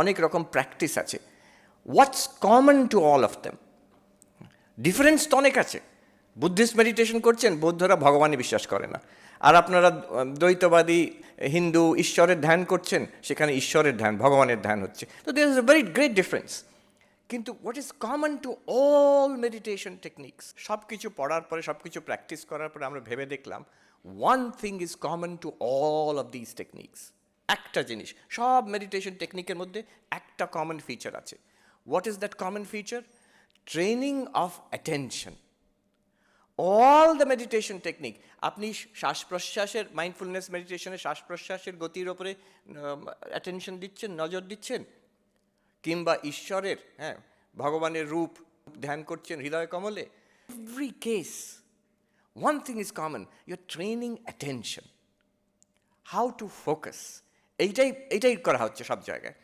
অনেক রকম প্র্যাকটিস আছে। What's common to all of them? Difference তো অনেক আছে। বুদ্ধিস্ট মেডিটেশন করছেন, বৌদ্ধরা ভগবানে বিশ্বাস করে না। আর আপনারা দ্বৈতবাদী হিন্দু ঈশ্বরের ধ্যান করছেন, সেখানে ঈশ্বরের ধ্যান, ভগবানের ধ্যান হচ্ছে। তো there is a very great difference. কিন্তু what is common to all meditation techniques? সব কিছু পড়ার পরে, সব কিছু প্র্যাকটিস করার পরে আমরা ভেবে দেখলাম one thing is common to all of this techniques. একটা জিনিস সব মেডিটেশন টেকনিকের মধ্যে একটা কমন ফিচার আছে। What is that common feature? Training of attention. All the meditation technique, আপনি শ্বাস প্রশ্বাসের, মাইন্ডফুলনেস মেডিটেশনে শ্বাস প্রশ্বাসের গতির ওপরে অ্যাটেনশন দিচ্ছেন, নজর দিচ্ছেন, কিংবা ঈশ্বরের, হ্যাঁ, ভগবানের রূপ ধ্যান করছেন হৃদয় কমলে। Every case one thing is common, you are training attention, how to focus. এইটাই করা হচ্ছে সব জায়গায়।